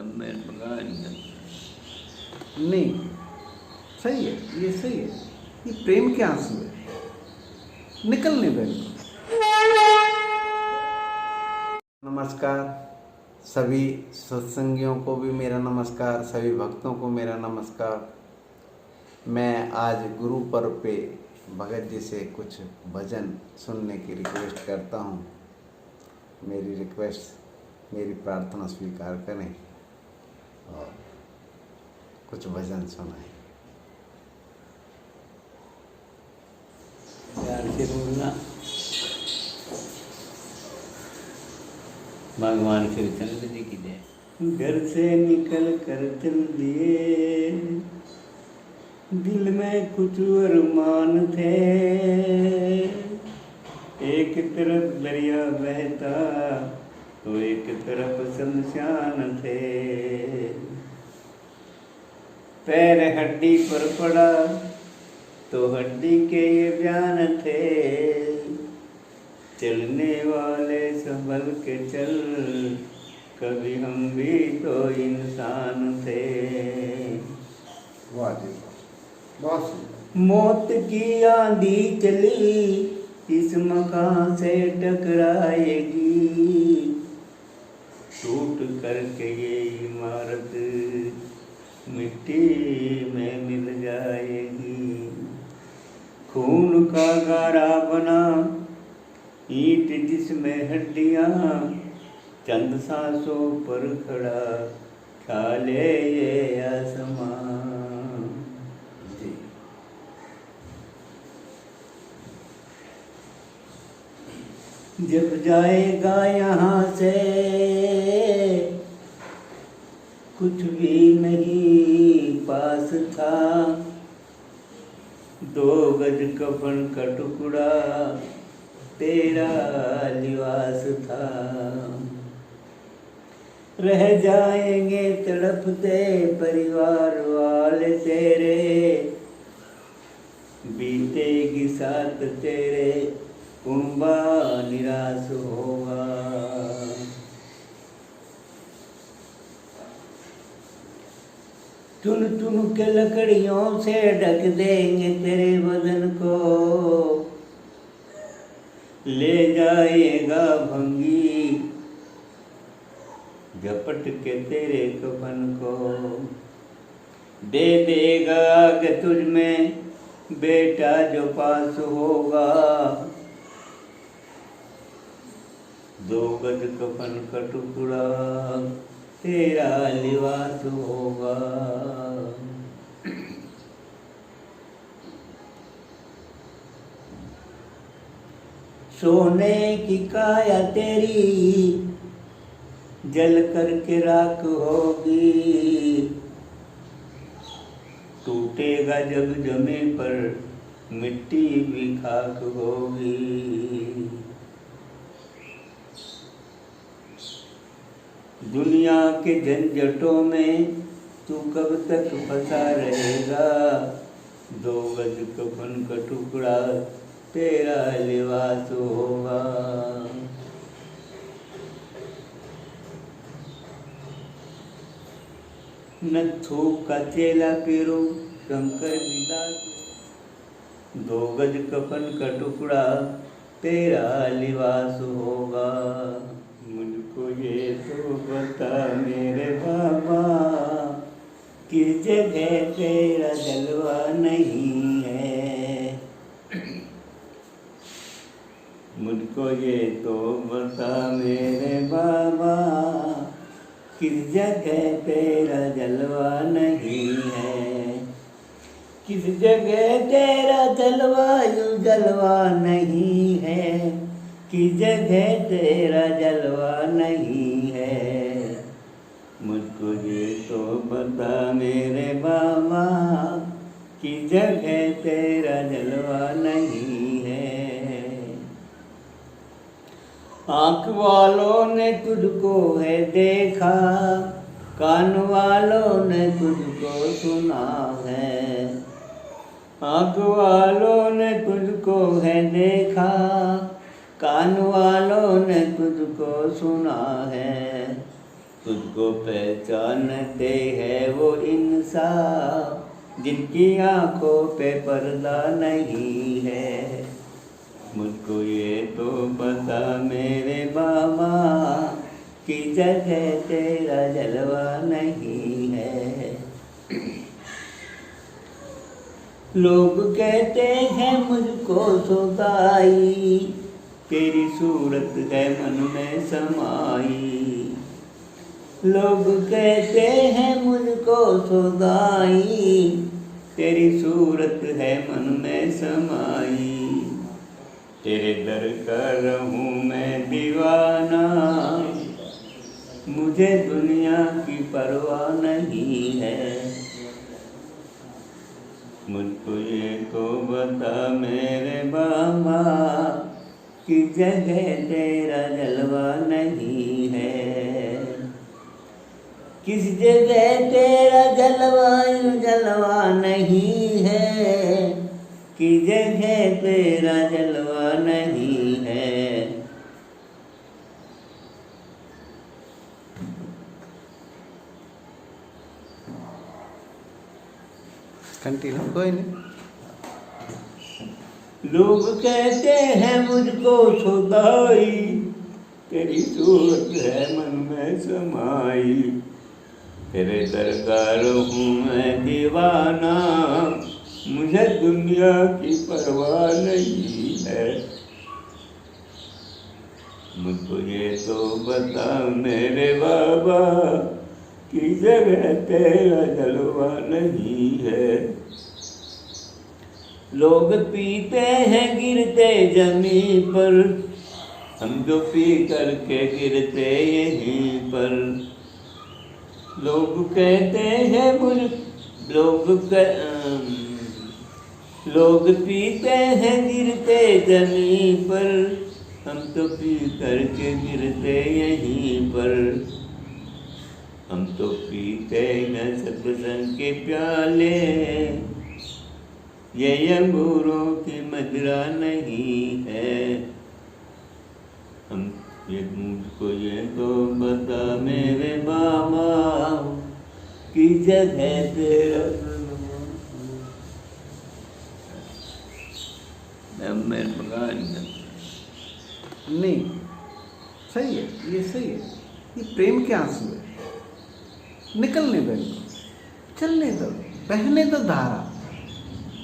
मैं भगा नहीं। नहीं, सही है, ये सही है। ये प्रेम के आंसू है, निकलने दो इनको। नमस्कार सभी सत्संगियों को भी मेरा नमस्कार, सभी भक्तों को मेरा नमस्कार। मैं आज गुरु पर्व पे भगत जी से कुछ भजन सुनने की रिक्वेस्ट करता हूँ। मेरी रिक्वेस्ट, मेरी प्रार्थना स्वीकार करें और कुछ भजन सुनाएं। प्यार से बोलना। भगवान श्री चंद्र जी की जय। घर से निकल कर चल दिए, दिल में कुछ अरमान थे। एक तरफ दरिया बहता तो एक तरफ शमशान थे। पैर हड्डी पर पड़ा तो हड्डी के ये बयान थे। चलने वाले संभल के चल, कभी हम भी तो इंसान थे। वाह जी वाह, बहुत सुंदर। मौत की आंधी चली इस मकान से टकराएगी, टूट करके ये इमारत मिट्टी में मिल जाएगी। खून का गारा बना ईंट जिसमें हड्डियां, चंद सांसों पर खड़ा खा ले ये आसमां। जब जाएगा यहाँ से कुछ भी नहीं पास था, 2 गज कफन का टुकड़ा तेरा लिबास था। रह जाएंगे तड़पते परिवार वाले तेरे, बीतेगी साथ तेरे कुंबा निराश होगा। चुन चुन के लकड़ियों से ढक देंगे तेरे बदन को, ले जाएगा भंगी झपट के तेरे कफन को। दे देगा आगे तुझ में बेटा जो पास होगा, 2 गज कफन का टुकड़ा तेरा लिबास होगा। सोने की काया तेरी जल करके राख होगी, टूटेगा जब जमीन पर मिट्टी भी खाक होगी। दुनिया के झंझटों में तू कब तक फंसा रहेगा, 2 गज कफन का टुकड़ा तेरा लिबास होगा। नथु का चेला पीरू शंकर विदास, 2 गज कफन का टुकड़ा तेरा लिबास होगा। मुझको ये तो बता मेरे बाबा, किस जगह तेरा जलवा नहीं है। मुझको ये तो बता मेरे बाबा, किस जगह तेरा जलवा नहीं है। किस जगह तेरा जलवा यूं जलवा नहीं है, किस जगह तेरा जलवा नहीं है। मुझको ये तो बता मेरे बाबा, किस जगह तेरा जलवा नहीं है। आँख वालों ने तुझको है देखा, कान वालों ने तुझको सुना है। आँख वालों ने तुझको है देखा, कान वालों ने तुझको सुना है। तुझको पहचानते हैं वो इंसान जिनकी आंखों पे पर्दा नहीं है। मुझको ये तो पता मेरे बाबा कि जगह तेरा जलवा नहीं है। लोग कहते हैं मुझको खुदाई तेरी सूरत है मन में समाई। लोग कहते हैं मुझको खुदाई तेरी सूरत है मन में समाई। तेरे दर का रहूं मैं दीवाना मुझे दुनिया की परवाह नहीं है। मुझको ये तो बता मेरे बाबा कि जगह तेरा जलवा नहीं है। किस जगह तेरा जलवा नहीं है कि जगह तेरा जलवा नहीं है। कंटिन्यू, कोई नहीं। लोग कहते हैं मुझको खुदाई तेरी सूरत है मन में समाई। तेरे दरगार हूँ मैं दीवाना मुझे दुनिया की परवाह नहीं है। मुझको ये तो बता मेरे बाबा कि जगह तेरा जलवा नहीं है। लोग पीते हैं गिरते जमीन पर हम जो पी करके गिरते यहीं पर। लोग कहते हैं लोग पीते हैं गिरते जमीन पर हम तो पी करके गिरते यहीं पर। हम तो पीते हैं सत्संग के प्याले ये अंगूरों की मदिरा नहीं है। हम ये मुझको ये तो बता मेरे बाबा कि जगह तेरा मेरे बगान नहीं, सही है, ये सही है। ये प्रेम के आंसू है, निकलने दो इनको, चलने दो, बहने दो धारा।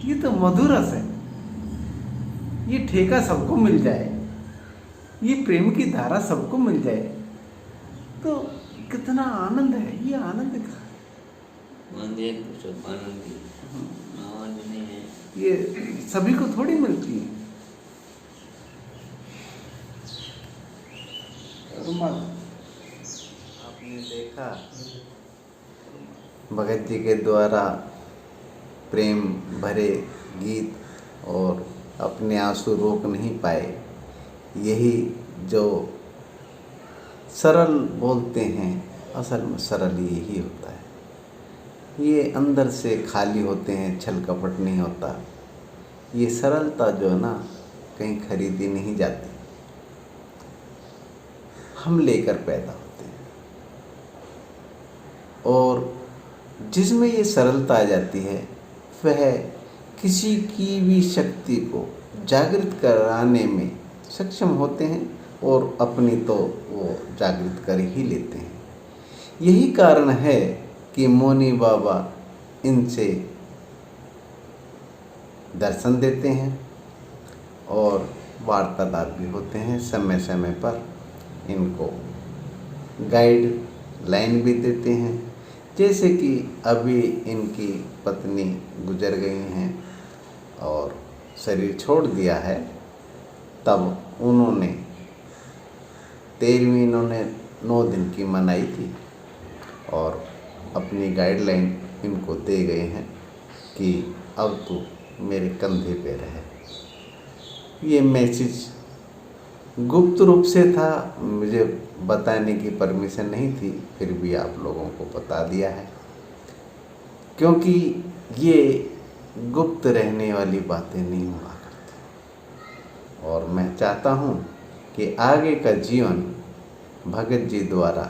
ये तो मधुर रस है, ये ठेका सबको मिल जाए, ये प्रेम की धारा सबको मिल जाए तो कितना आनंद है। ये आनंद का ये सभी को थोड़ी मिलती है। आपने देखा भगत जी के द्वारा प्रेम भरे गीत और अपने आंसू रोक नहीं पाए। यही जो सरल बोलते हैं, असल में सरल यही होता है। ये अंदर से खाली होते हैं, छल कपट नहीं होता। ये सरलता जो है ना कहीं खरीदी नहीं जाती, हम लेकर पैदा होते हैं। और जिसमें ये सरलता आ जाती है वह किसी की भी शक्ति को जागृत कराने में सक्षम होते हैं और अपनी तो वो जागृत कर ही लेते हैं। यही कारण है कि मौनी बाबा इनसे दर्शन देते हैं और वार्तालाप भी होते हैं। समय समय पर इनको गाइड लाइन भी देते हैं। जैसे कि अभी इनकी पत्नी गुजर गई हैं और शरीर छोड़ दिया है, तब उन्होंने 13वीं इन्होंने 9 दिन की मनाई थी और अपनी गाइडलाइन इनको दे गए हैं कि अब तू मेरे कंधे पे रहे। ये मैसेज गुप्त रूप से था, मुझे बताने की परमिशन नहीं थी, फिर भी आप लोगों को बता दिया है, क्योंकि ये गुप्त रहने वाली बातें नहीं हुआ करती। और मैं चाहता हूँ कि आगे का जीवन भगत जी द्वारा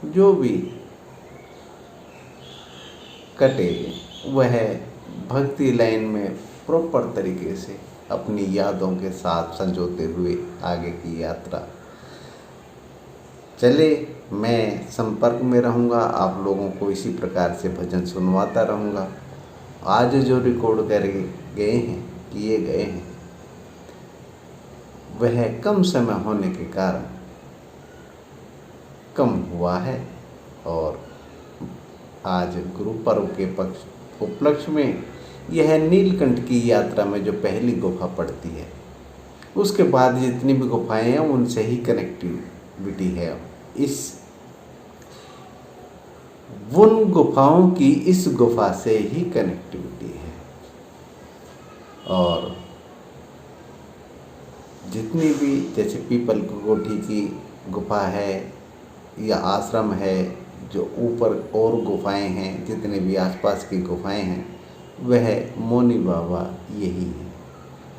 जो भी कटे वह भक्ति लाइन में प्रॉपर तरीके से अपनी यादों के साथ संजोते हुए आगे की यात्रा चले। मैं संपर्क में रहूँगा, आप लोगों को इसी प्रकार से भजन सुनवाता रहूँगा। आज जो रिकॉर्ड किए गए हैं वह कम समय होने के कारण कम हुआ है, और आज गुरु पर्व के उपलक्ष्य में यह नीलकंठ की यात्रा में जो पहली गुफा पड़ती है, उसके बाद जितनी भी गुफाएं हैं उनसे ही कनेक्टिविटी है। उन गुफाओं की इस गुफा से ही कनेक्टिविटी है, और जितनी भी जैसे पीपल कोठी की गुफा है या आश्रम है, जो ऊपर और गुफाएं हैं, जितने भी आसपास की गुफाएं हैं, वह मौनी बाबा यही है।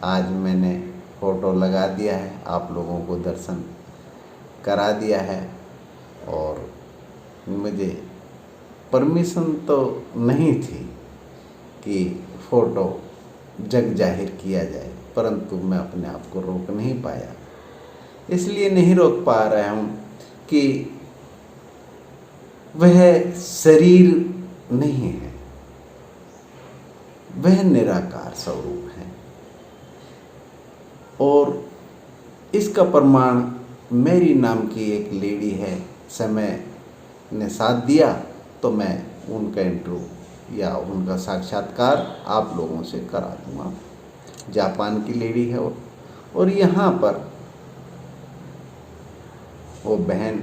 आज मैंने फ़ोटो लगा दिया है, आप लोगों को दर्शन करा दिया है, और मुझे परमिशन तो नहीं थी कि फ़ोटो जग जाहिर किया जाए, परंतु मैं अपने आप को रोक नहीं पाया। इसलिए नहीं रोक पा रहा हूँ कि वह शरीर नहीं है, वह निराकार स्वरूप है, और इसका प्रमाण मेरी नाम की एक लेडी है, समय ने साथ दिया तो मैं उनका इंटरव्यू या उनका साक्षात्कार आप लोगों से करा दूँगा। जापान की लेडी है और यहाँ पर वो बहन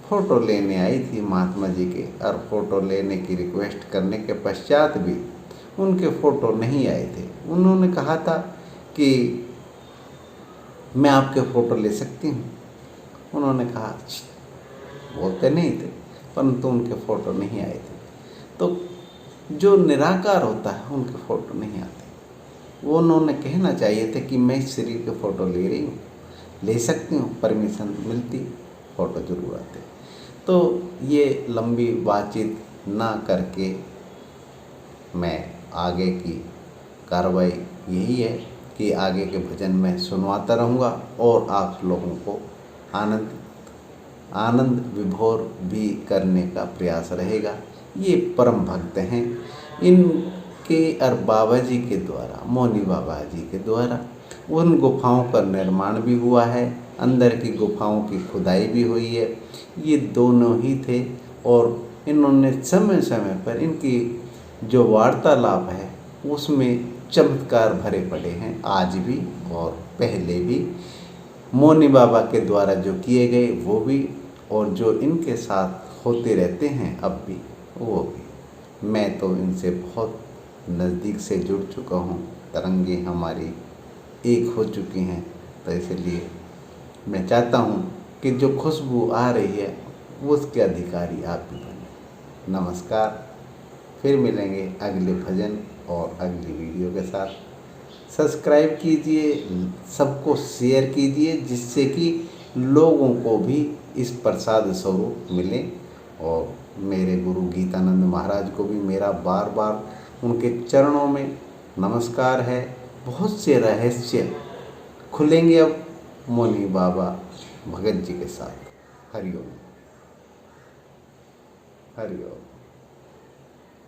फ़ोटो लेने आई थी महात्मा जी के, और फ़ोटो लेने की रिक्वेस्ट करने के पश्चात भी उनके फ़ोटो नहीं आए थे। उन्होंने कहा था कि मैं आपके फ़ोटो ले सकती हूँ। उन्होंने कहा, बोलते नहीं थे, परंतु उनके फ़ोटो नहीं आए थे। तो जो निराकार होता है उनके फ़ोटो नहीं आते। वो उन्होंने कहना चाहिए थे कि मैं इस शरीर के फ़ोटो ले रही हूँ, ले सकती हूँ, परमिशन मिलती, फ़ोटो जरूर आते। तो ये लंबी बातचीत ना करके मैं आगे की कार्रवाई यही है कि आगे के भजन में सुनवाता रहूँगा, और आप लोगों को आनंद विभोर भी करने का प्रयास रहेगा। ये परम भक्त हैं, इनके और बाबा जी के द्वारा, मौनी बाबा जी के द्वारा उन गुफाओं का निर्माण भी हुआ है, अंदर की गुफाओं की खुदाई भी हुई है। ये दोनों ही थे, और इन्होंने समय समय पर इनकी जो वार्तालाप है उसमें चमत्कार भरे पड़े हैं, आज भी और पहले भी। मौनी बाबा के द्वारा जो किए गए वो भी, और जो इनके साथ होते रहते हैं अब भी, वो भी। मैं तो इनसे बहुत नज़दीक से जुड़ चुका हूँ, तरंगे हमारी एक हो चुकी हैं। तो इसलिए मैं चाहता हूँ कि जो खुशबू आ रही है उसके अधिकारी आप भी बने। नमस्कार, फिर मिलेंगे अगले भजन और अगली वीडियो के साथ। सब्सक्राइब कीजिए, सबको शेयर कीजिए, जिससे कि लोगों को भी इस प्रसाद स्वरूप मिले। और मेरे गुरु गीतानंद महाराज को भी मेरा बार बार उनके चरणों में नमस्कार है। बहुत से रहस्य खुलेंगे अब मौनी बाबा भगत जी के साथ। हरिओम, हरिओम।